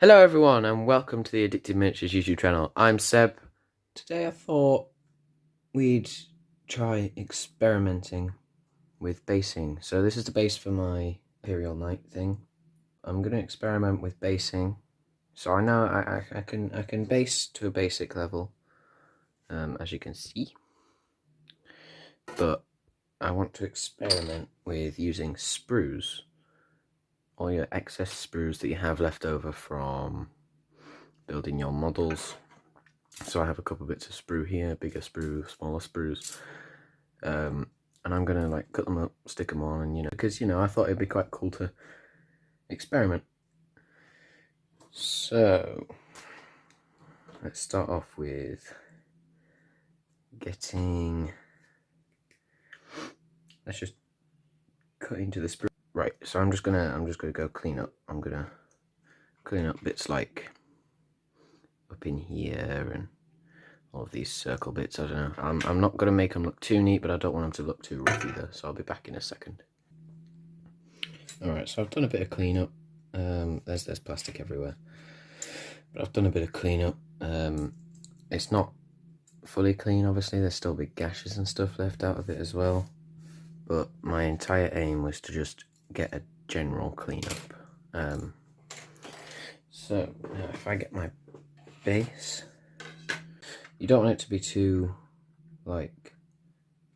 Hello everyone and welcome to the Addicted Miniatures YouTube channel. I'm Seb. Today I thought we'd try experimenting with basing. So this is the base for my Imperial Knight thing. I'm going to experiment with basing. So I know I can base to a basic level, as you can see. But I want to experiment with using sprues. All your excess sprues that you have left over from building your models. So I have a couple bits of sprue here, bigger sprue, smaller sprues, and I'm gonna like cut them up, stick them on, and because I thought it'd be quite cool to experiment. So let's start off with let's just cut into the sprue. Right, so I'm just gonna go clean up. I'm gonna clean up bits like up in here and all of these circle bits. I don't know. I'm not going to make them look too neat, but I don't want them to look too rough either, so I'll be back in a second. Alright, so I've done a bit of cleanup. There's plastic everywhere, but I've done a bit of cleanup. It's not fully clean, obviously. There's still big gashes and stuff left out of it as well, but my entire aim was to just get a general cleanup. So now if I get my base, you don't want it to be too like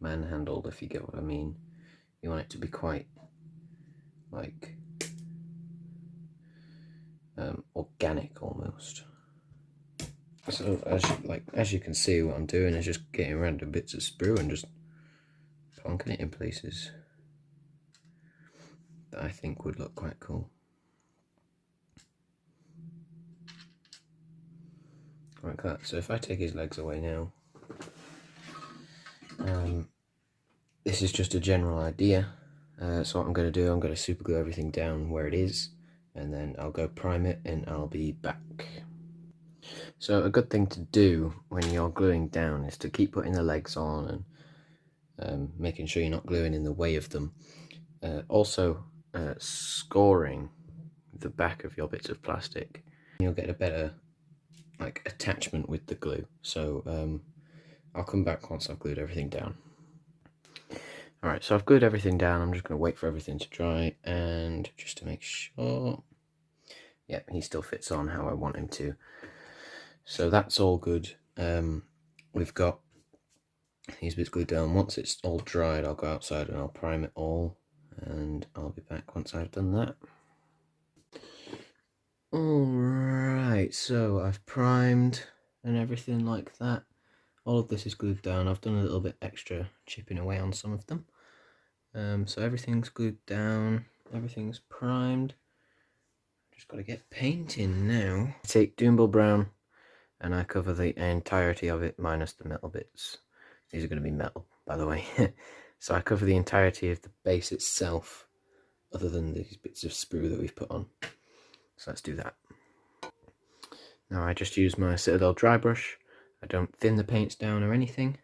manhandled, if you get what I mean. You want it to be quite like organic almost. So as you can see, what I'm doing is just getting random bits of sprue and just plonking it in places that I think would look quite cool. Like that. So if I take his legs away now, this is just a general idea. So what I'm going to do, I'm going to super glue everything down where it is, and then I'll go prime it and I'll be back. So a good thing to do when you're gluing down is to keep putting the legs on and making sure you're not gluing in the way of them. Also scoring the back of your bits of plastic, you'll get a better attachment with the glue. So I'll come back once I've glued everything down. Alright, so I've glued everything down. I'm just going to wait for everything to dry, and just to make sure, yeah, he still fits on how I want him to. So that's all good. We've got these bits glued down. Once it's all dried, I'll go outside and I'll prime it all, and I'll be back once I've done that. Alright, so I've primed and everything like that. All of this is glued down. I've done a little bit extra chipping away on some of them. So everything's glued down, everything's primed. Just got to get painting now. I take Doombull Brown and I cover the entirety of it minus the metal bits. These are going to be metal, by the way. So I cover the entirety of the base itself, other than these bits of sprue that we've put on. So let's do that. Now I just use my Citadel dry brush. I don't thin the paints down or anything.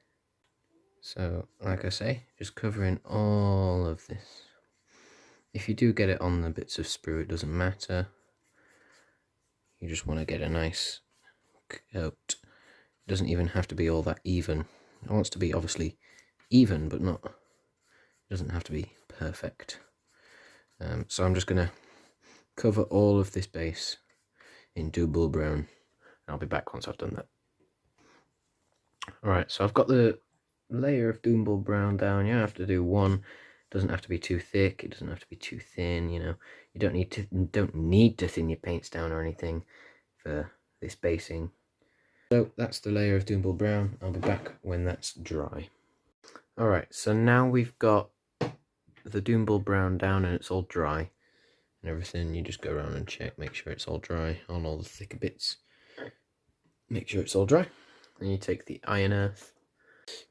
So like I say, just covering all of this. If you do get it on the bits of sprue, it doesn't matter. You just want to get a nice coat. It doesn't even have to be all that even. It wants to be obviously even, but not, it doesn't have to be perfect. So I'm just going to cover all of this base in Doombull Brown, and I'll be back once I've done that. Alright, so I've got the layer of Doombull Brown down. You don't have to do one. It doesn't have to be too thick, it doesn't have to be too thin, you don't need to thin your paints down or anything for this basing. So that's the layer of Doombull Brown. I'll be back when that's dry. Alright, so now we've got the Doombull Brown down and it's all dry and everything. You just go around and check, make sure it's all dry on all the thicker bits. Make sure it's all dry. Then you take the iron earth,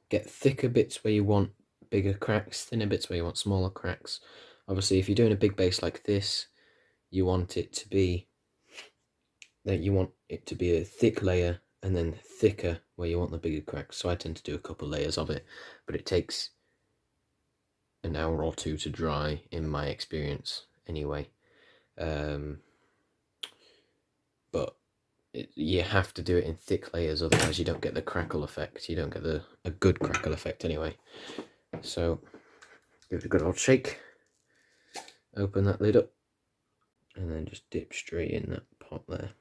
get thicker bits where you want bigger cracks, thinner bits where you want smaller cracks. Obviously, if you're doing a big base like this, you want it to be a thick layer and then thicker where you want the bigger cracks. So I tend to do a couple layers of it, but it takes an hour or two to dry in my experience anyway. you have to do it in thick layers, otherwise you don't get the crackle effect. You don't get a good crackle effect anyway. So give it a good old shake. Open that lid up, and then just dip straight in that pot there.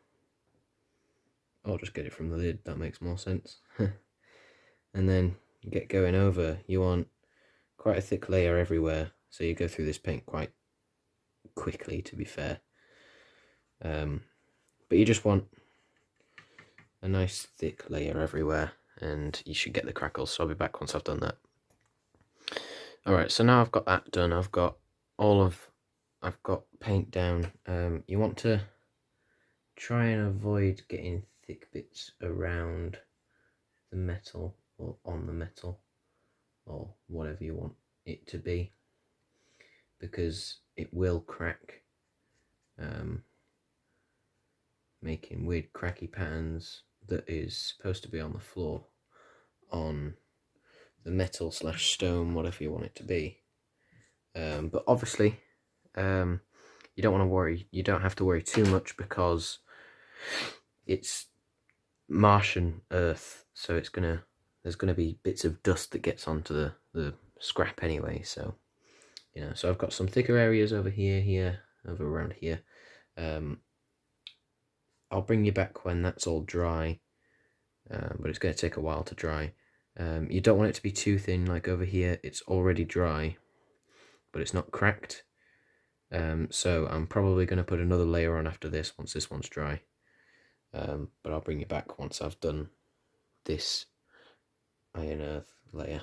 I'll just get it from the lid, that makes more sense. And then get going over. You want quite a thick layer everywhere, so you go through this paint quite quickly, to be fair. But you just want a nice thick layer everywhere, and you should get the crackles. So I'll be back once I've done that. Alright, so now I've got that done. I've got paint down. You want to try and avoid getting thick bits around the metal or on the metal or whatever you want it to be, because it will crack, making weird cracky patterns that is supposed to be on the floor, on the metal / stone, whatever you want it to be. But obviously you don't want to worry. You don't have to worry too much, because it's Martian Earth, so there's gonna be bits of dust that gets onto the scrap anyway. So so I've got some thicker areas over here, over around here. I'll bring you back when that's all dry, but it's going to take a while to dry. You don't want it to be too thin, like over here. It's already dry, but it's not cracked. So I'm probably going to put another layer on after this, once this one's dry. But I'll bring you back once I've done this iron earth layer.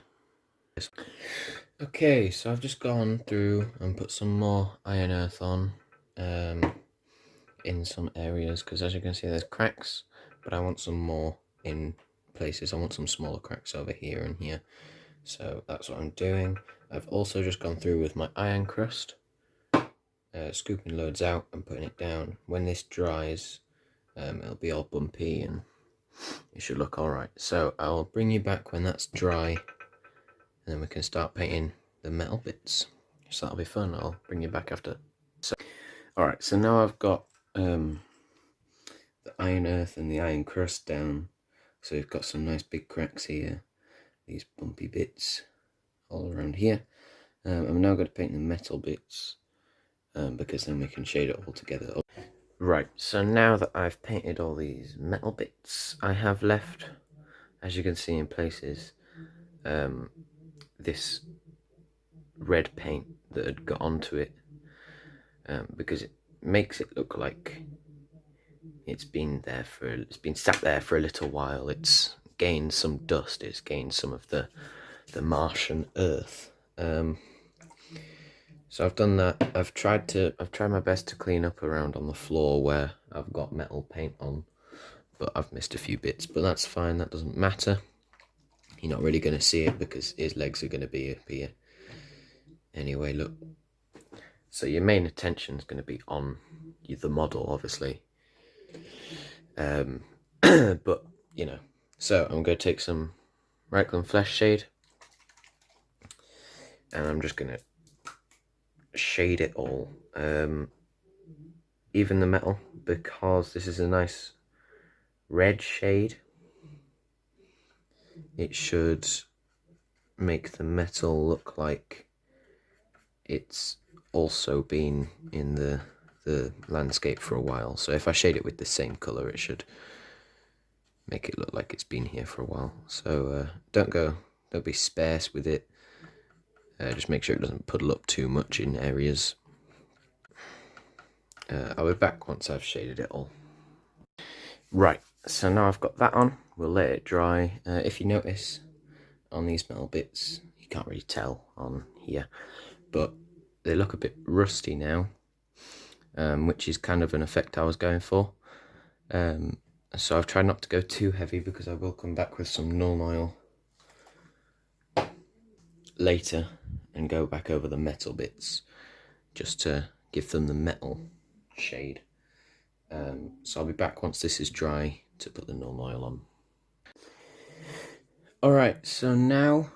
Okay, so I've just gone through and put some more iron earth on in some areas, because as you can see there's cracks, but I want some more in places. I want some smaller cracks over here and here, so that's what I'm doing. I've also just gone through with my iron crust, scooping loads out and putting it down. When this dries, it'll be all bumpy and it should look alright. So I'll bring you back when that's dry, and then we can start painting the metal bits. So that'll be fun. I'll bring you back after. So, alright, so now I've got the iron earth and the iron crust down. So we've got some nice big cracks here, these bumpy bits all around here. I'm now going to paint the metal bits, because then we can shade it all together. Right, so now that I've painted all these metal bits, I have left, as you can see in places, this red paint that had got onto it, because it makes it look like it's been sat there for a little while. It's gained some dust, it's gained some of the Martian earth. So I've done that. I've tried my best to clean up around on the floor where I've got metal paint on, but I've missed a few bits, but that's fine, that doesn't matter. You're not really going to see it because his legs are going to be up here. Anyway, look. So your main attention is going to be on the model, obviously. But, so I'm going to take some Reikland Flesh Shade, and I'm just going to shade it all, even the metal, because this is a nice red shade. It should make the metal look like it's also been in the landscape for a while. So if I shade it with the same colour, it should make it look like it's been here for a while. So don't be sparse with it. Just make sure it doesn't puddle up too much in areas. I'll be back once I've shaded it all. Right, so now I've got that on, we'll let it dry. If you notice on these metal bits, you can't really tell on here, but they look a bit rusty now, which is kind of an effect I was going for. So I've tried not to go too heavy, because I will come back with some Nuln Oil later and go back over the metal bits just to give them the metal shade. So I'll be back once this is dry to put the Nuln Oil on. Alright, so now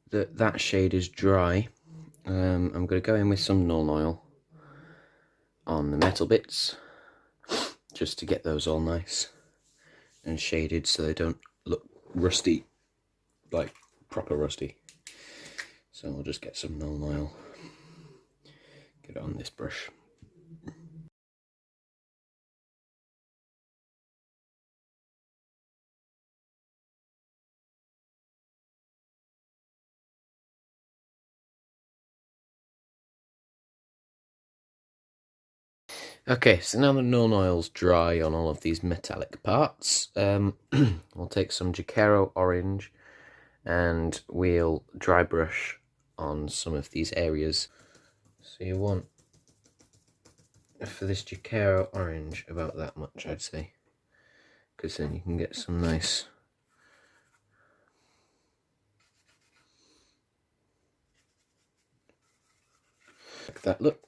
that shade is dry, I'm going to go in with some Nuln Oil on the metal bits just to get those all nice. and shaded so they don't look rusty, like proper rusty. So I'll just get some Nuln Oil, get it on this brush. Okay, so now the Nuln Oil's dry on all of these metallic parts, we'll take some Jacaro Orange and we'll dry brush on some of these areas. So you want, for this Jacaro Orange, about that much, I'd say, because then you can get some nice like that look.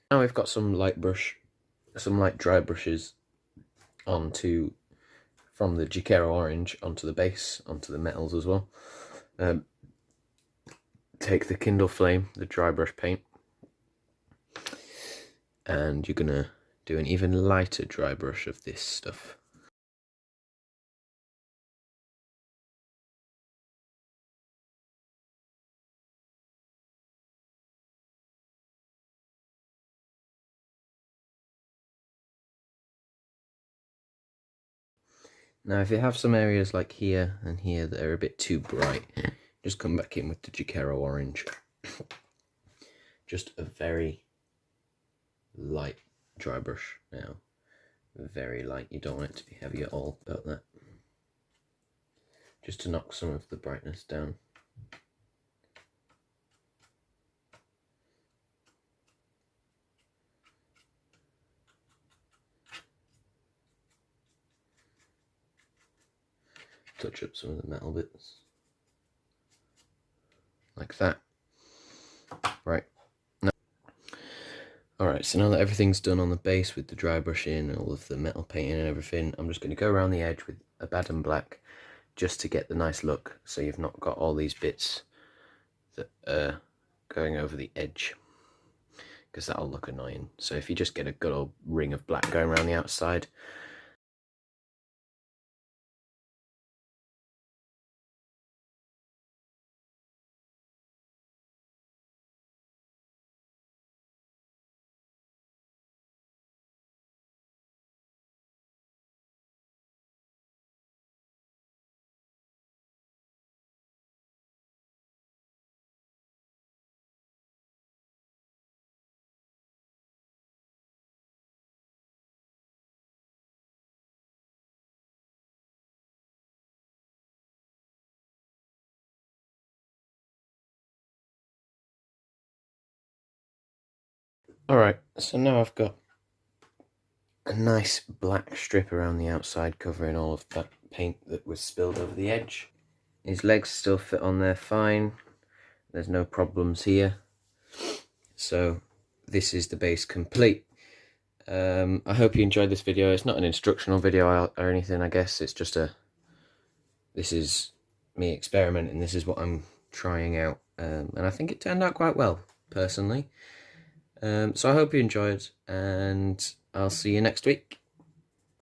Now we've got some light dry brushes onto, from the Jacaro Orange onto the base, onto the metals as well. Take the Kindle Flame, the dry brush paint, and you're gonna do an even lighter dry brush of this stuff. Now if you have some areas like here and here that are a bit too bright, just come back in with the Jacaro Orange. Just a very light dry brush now. Very light, you don't want it to be heavy at all about that. Just to knock some of the brightness down. Touch up some of the metal bits. Like that. Right. Alright, so now that everything's done on the base with the dry brushing and all of the metal painting and everything, I'm just going to go around the edge with a Baden Black just to get the nice look, so you've not got all these bits that are going over the edge, because that'll look annoying. So if you just get a good old ring of black going around the outside. Alright, so now I've got a nice black strip around the outside covering all of that paint that was spilled over the edge. His legs still fit on there fine, there's no problems here. So this is the base complete. I hope you enjoyed this video. It's not an instructional video or anything, I guess. It's just this is me experimenting. This is what I'm trying out. And I think it turned out quite well, personally. So I hope you enjoyed, and I'll see you next week.